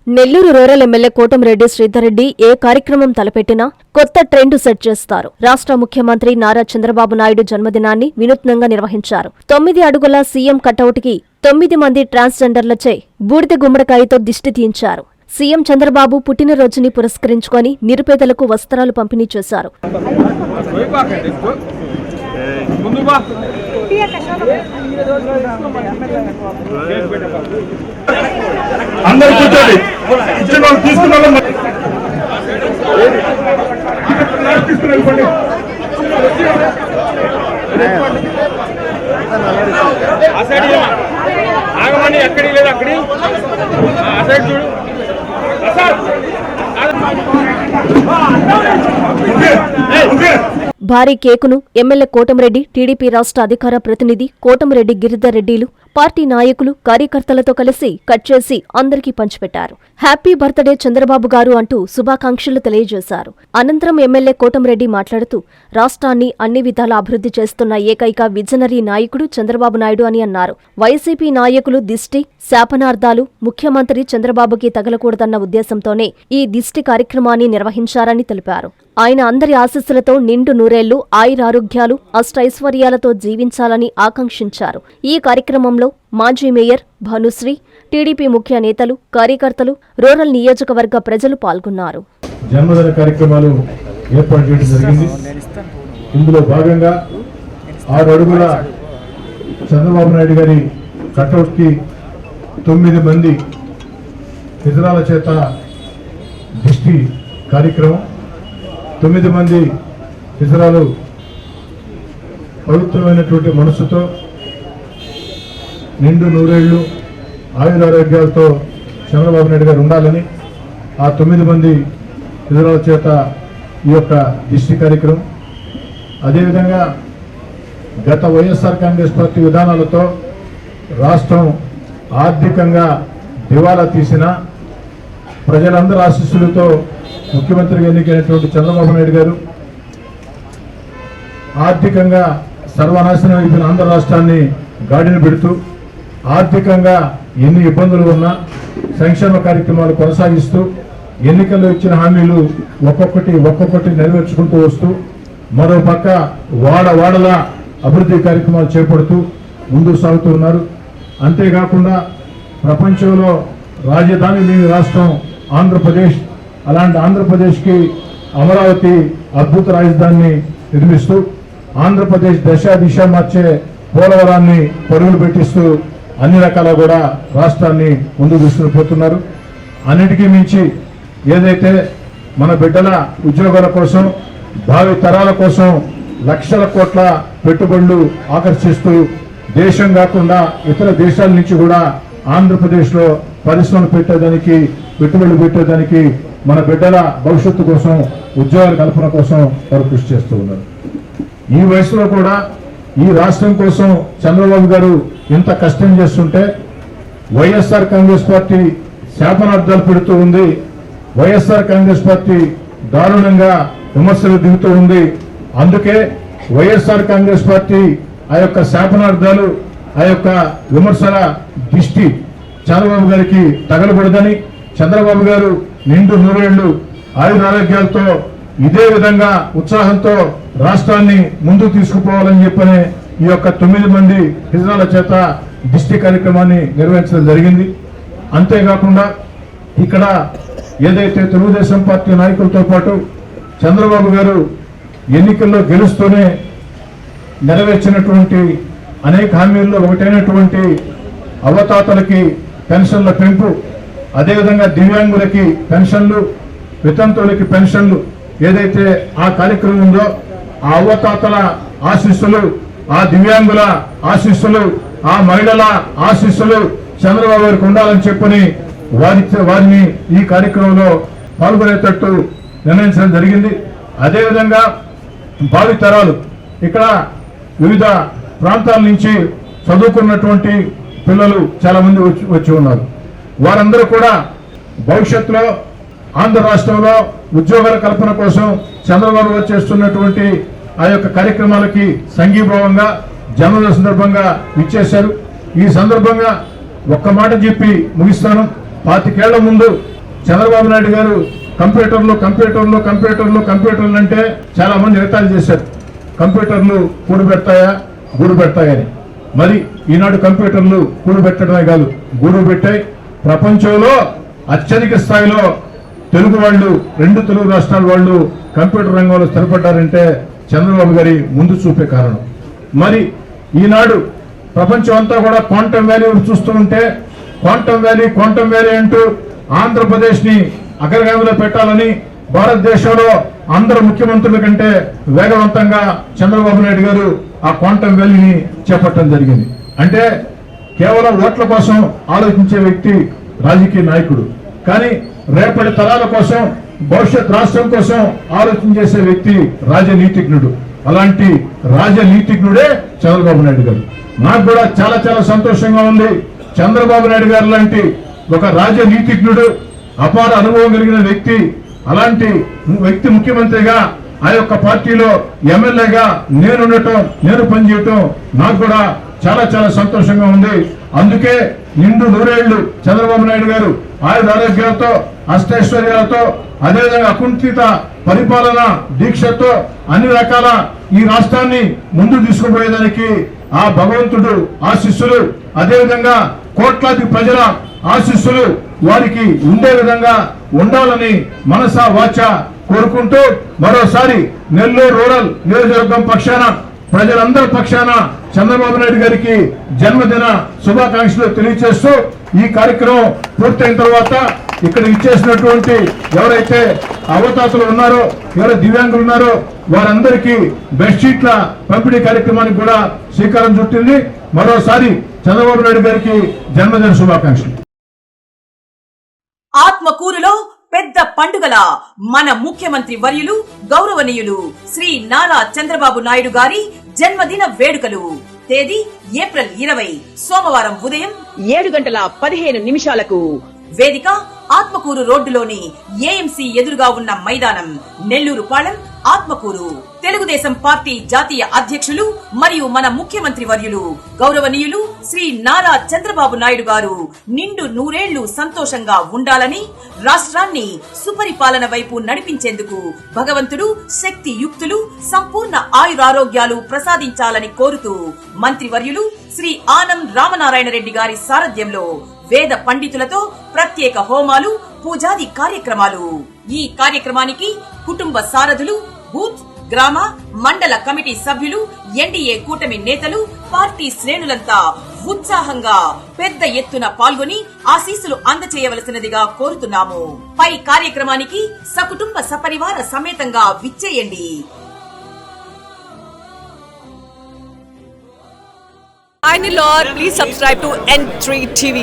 Nellore rural MLA Kotamreddy Sridhar Reddy ఏ కార్యక్రమం తలపెట్టినా కొత్త trend set చేస్తారు. రాష్ట్ర ముఖ్యమంత్రి నారా చంద్రబాబు నాయుడు జన్మదినాన్ని వినూత్నంగా నిర్వహించారు. 9 అడుగుల సీఎం కటౌట్కి 9 మంది ట్రాన్స్జెండర్లచే బూడిద గుమ్మడికాయతో దిష్టి తీయించారు. సీఎం చంద్రబాబు పుట్టినరోజుని పురస్కరించుకొని నిరుపేదలకు వస్త్రాలు పంపిణీ చేశారు. అందరూ కూర్చోండి. ఆగమని ఎక్కడి లేదు అక్కడి చూడు. భారీ కేకును ఎమ్మెల్యే కోటమిరెడ్డి, టీడీపీ రాష్ట్ర అధికార ప్రతినిధి కోటమిరెడ్డి గిరిధర్ రెడ్డిలు, పార్టీ నాయకులు, కార్యకర్తలతో కలిసి కట్ చేసి అందరికీ పంచిపెట్టారు. హ్యాపీ బర్త్డే చంద్రబాబు గారు అంటూ శుభాకాంక్షలు తెలియజేశారు. అనంతరం ఎమ్మెల్యే కోటమిరెడ్డి మాట్లాడుతూ రాష్ట్రాన్ని అన్ని విధాలా అభివృద్ధి చేస్తున్న ఏకైక విజనరీ నాయకుడు చంద్రబాబు నాయుడు అని అన్నారు. వైసీపీ నాయకులు దిష్టి, శాపనార్థాలు ముఖ్యమంత్రి చంద్రబాబుకి తగలకూడదన్న ఉద్దేశంతోనే ఈ దిష్టి కార్యక్రమాన్ని నిర్వహించారని తెలిపారు. ఆయన అందరి ఆశీస్సులతో నిండు నూరేళ్లు ఆయురారోగ్యాలు, అష్టైశ్వర్యాలతో జీవించాలని ఆకాంక్షించారు. ఈ కార్యక్రమంలో మాజీ మేయర్ భానుశ్రీ, టీడీపీ ముఖ్య నేతలు, కార్యకర్తలు, రూరల్ నియోజకవర్గ ప్రజలు పాల్గొన్నారు. జన్మదిన కార్యక్రమాలు ఏర్పాటు చేయడం జరిగింది. ఇందులో భాగంగా 6 అడుగుల చంద్రబాబు నాయుడు గారి కటౌట్కి 9 మంది ఇతరాల చేత దిష్టి కార్యక్రమం. 9 మంది ఇతరాలు పవిత్రమైనటువంటి మనసుతో నిండు నూరేళ్లు ఆయురారోగ్యాలతో చంద్రబాబు నాయుడు గారు ఉండాలని ఆ 9 మంది ఇతరుల చేత ఈ యొక్క దిష్టి కార్యక్రమం. అదేవిధంగా గత వైఎస్ఆర్ కాంగ్రెస్ పార్టీ విధానాలతో రాష్ట్రం ఆర్థికంగా దివాలా తీసిన ప్రజలందరి ఆశీస్సులతో ముఖ్యమంత్రిగా ఎన్నికైనటువంటి చంద్రబాబు నాయుడు గారు ఆర్థికంగా సర్వనాశనం అయిపోయిన ఆంధ్ర రాష్ట్రాన్ని గాడిన పెడుతూ ఆర్థికంగా ఎన్ని ఇబ్బందులు ఉన్నా సంక్షేమ కార్యక్రమాలు కొనసాగిస్తూ ఎన్నికల్లో ఇచ్చిన హామీలు ఒక్కొక్కటి నెరవేర్చుకుంటూ వస్తూ మరోపక్క వాడల అభివృద్ధి కార్యక్రమాలు చేపడుతూ ముందుకు సాగుతూ ఉన్నారు. అంతేకాకుండా ప్రపంచంలో రాజధాని లేని రాష్ట్రం ఆంధ్రప్రదేశ్. అలాంటి ఆంధ్రప్రదేశ్కి అమరావతి అద్భుత రాజధానిని నిర్మిస్తూ ఆంధ్రప్రదేశ్ దిశ మార్చే పోలవరాన్ని పరుగులు పెట్టిస్తూ అన్ని రకాల కూడా రాష్ట్రాన్ని ముందుకు తీసుకుపోతున్నారు. అన్నిటికీ మించి ఏదైతే మన బిడ్డల ఉద్యోగాల కోసం, భావి తరాల కోసం లక్షల కోట్ల పెట్టుబడులు ఆకర్షిస్తూ దేశం కాకుండా ఇతర దేశాల నుంచి కూడా ఆంధ్రప్రదేశ్లో పరిశ్రమలు పెట్టేదానికి, పెట్టుబడులు పెట్టేదానికి, మన బిడ్డల భవిష్యత్తు కోసం, ఉద్యోగాల కల్పన కోసం వారు కృషి చేస్తూ ఉన్నారు. ఈ వయసులో కూడా ఈ రాష్ట్రం కోసం చంద్రబాబు గారు ఎంత కష్టం చేస్తుంటే వైఎస్ఆర్ కాంగ్రెస్ పార్టీ శాపనార్థాలు పెడుతూ ఉంది. వైఎస్ఆర్ కాంగ్రెస్ పార్టీ దారుణంగా విమర్శలు దిగుతూ ఉంది. అందుకే వైఎస్ఆర్ కాంగ్రెస్ పార్టీ ఆ యొక్క శాపనార్థాలు, ఆ యొక్క విమర్శల దిష్టి చంద్రబాబు గారికి తగలబడదని, చంద్రబాబు గారు నిండు నూరేళ్లు ఆయురారోగ్యాలతో ఇదే విధంగా ఉత్సాహంతో రాష్ట్రాన్ని ముందుకు తీసుకుపోవాలని చెప్పనే ఈ యొక్క 9 మంది హిజరాల చేత దిష్టి కార్యక్రమాన్ని నిర్వహించడం జరిగింది. అంతేకాకుండా ఇక్కడ ఏదైతే తెలుగుదేశం పార్టీ నాయకులతో పాటు చంద్రబాబు గారు ఎన్నికల్లో గెలుస్తూనే నెరవేర్చినటువంటి అనేక హామీల్లో ఒకటైనటువంటి అవతాతలకి పెన్షన్ల పెంపు, అదేవిధంగా దివ్యాంగులకి పెన్షన్లు, వితంతువులకి పెన్షన్లు, ఏదైతే ఆ కార్యక్రమం ఉందో ఆ అవతాతల ఆశీస్సులు, ఆ దివ్యాంగుల ఆశీస్సులు, ఆ మహిళల ఆశీస్సులు చంద్రబాబు గారికి ఉండాలని చెప్పని వారిని ఈ కార్యక్రమంలో పాల్గొనేటట్టు నిర్ణయించడం జరిగింది. అదేవిధంగా భావి తరాలు, ఇక్కడ వివిధ ప్రాంతాల నుంచి చదువుకున్నటువంటి పిల్లలు చాలా మంది వచ్చి ఉన్నారు. వారందరూ కూడా భవిష్యత్తులో ఆంధ్ర రాష్ట్రంలో ఉద్యోగాల కల్పన కోసం చంద్రబాబు గారు చేస్తున్నటువంటి ఆ యొక్క కార్యక్రమాలకి సంఘీభావంగా జన్మదిన సందర్భంగా ఇచ్చేశారు. ఈ సందర్భంగా ఒక్క మాట చెప్పి ముగిస్తాను. 25 ఏళ్ల ముందు చంద్రబాబు నాయుడు గారు కంప్యూటర్లు అంటే చాలా మంది ఎగతాళి చేశారు. కంప్యూటర్లు కూడబెడతాయా గూడు పెడతాయని. మరి ఈనాడు కంప్యూటర్లు కూడబెట్టడమే కాదు, గూడు పెట్టాయి. ప్రపంచంలో అత్యధిక స్థాయిలో తెలుగు వాళ్ళు, 2 తెలుగు రాష్ట్రాల వాళ్ళు కంప్యూటర్ రంగంలో స్థిరపడ్డారంటే చంద్రబాబు గారి ముందు చూపే కారణం. మరి ఈనాడు ప్రపంచం అంతా కూడా క్వాంటమ్ వ్యాలీ చూస్తూ ఉంటే క్వాంటమ్ వ్యాలీ అంటూ ఆంధ్రప్రదేశ్ ని అగ్రగామిలో పెట్టాలని భారతదేశంలో అందరు ముఖ్యమంత్రుల కంటే వేగవంతంగా చంద్రబాబు నాయుడు గారు ఆ క్వాంటమ్ వ్యాలీని చేపట్టడం జరిగింది. అంటే కేవలం ఓట్ల కోసం ఆలోచించే వ్యక్తి రాజకీయ నాయకుడు, కానీ రేపటి తరాల కోసం, భవిష్యత్ రాష్ట్రం కోసం ఆలోచన చేసే వ్యక్తి రాజనీతిజ్ఞుడు. అలాంటి రాజనీతిజ్ఞుడే చంద్రబాబు నాయుడు గారు. నాకు కూడా చాలా చాలా సంతోషంగా ఉంది. చంద్రబాబు నాయుడు గారు లాంటి ఒక రాజనీతిజ్ఞుడు, అపార అనుభవం కలిగిన వ్యక్తి, అలాంటి వ్యక్తి ముఖ్యమంత్రిగా ఆ యొక్క పార్టీలో ఎమ్మెల్యేగా నేను పనిచేయటం నాకు కూడా చాలా చాలా సంతోషంగా ఉంది. అందుకే నిండు 100 ఏళ్లు చంద్రబాబు నాయుడు గారు ఆయుధ ఆరోగ్యాలతో, అష్టైశ్వర్యాలతో, అదేవిధంగా అకుంఠిత పరిపాలన దీక్షతో అన్ని రకాల ఈ రాష్ట్రాన్ని ముందు తీసుకుపోయేదానికి ఆ భగవంతుడు ఆశీస్సులు, అదేవిధంగా కోట్లాది ప్రజల ఆశీస్సులు వారికి ఉండే విధంగా ఉండాలని మనసా వాచ కోరుకుంటూ మరోసారి నెల్లూరు రూరల్ నియోజకవర్గం పక్షాన, ప్రజలందరి పక్షాన చంద్రబాబు నాయుడు గారికి జన్మదిన శుభాకాంక్షలు తెలియజేస్తూ ఈ కార్యక్రమం పూర్తయిన తర్వాత ఇక్కడ ఇచ్చేసినటువంటి ఎవరైతే అవతాతలు ఉన్నారో, ఎవరైతే దివ్యాంగులు ఉన్నారో వారందరికీ బెడ్షీట్ల పంపిణీ కార్యక్రమానికి కూడా శ్రీకారం చుట్టింది. మరోసారి చంద్రబాబు నాయుడు గారికి జన్మదిన శుభాకాంక్షలు. ఆత్మకూరులో పెద్ద పండుగల మన ముఖ్యమంత్రి వర్యులు గౌరవనీయులు శ్రీ నారా చంద్రబాబు నాయుడు గారి జన్మదిన వేడుకలు. తేదీ ఏప్రిల్ 20 సోమవారం ఉదయం 7:15 వేదిక ఆత్మకూరు రోడ్డులోని ఏఎంసీ ఎదురుగా ఉన్న మైదానం, నెల్లూరు పాళెం, ఆత్మకూరు. తెలుగుదేశం పార్టీ జాతీయ అధ్యక్షులు మరియు మన ముఖ్యమంత్రి వర్యులు గౌరవనీయులు శ్రీ నారా చంద్రబాబు నాయుడు గారు నిండు 100 ఏళ్లు సంతోషంగా ఉండాలని, రాష్ట్రాన్ని సుపరిపాలన వైపు నడిపించేందుకు భగవంతుడు శక్తి యుక్తులు, సంపూర్ణ ఆయురారోగ్యాలు ప్రసాదించాలని కోరుతూ మంత్రివర్యులు శ్రీ ఆనం రామనారాయణ రెడ్డి గారి సారథ్యంలో వేద పండితులతో ప్రత్యేక హోమాలు, పూజాది కార్యక్రమాలు. ఈ కార్యక్రమానికి కుటుంబ సారథులు, బూత్, గ్రామ, మండల కమిటీ సభ్యులు, ఎన్డీఏ కూటమి నేతలు, పార్టీ శ్రేణులంతా ఉత్సాహంగా పెద్ద ఎత్తున పాల్గొని ఆశీస్సులు అందచేయవలసినదిగా కోరుతున్నాము. పై కార్యక్రమానికి సకుటుంబ సపరివార సమేతంగా విచ్చేయండి. Finally, Lord, please subscribe to N3 TV.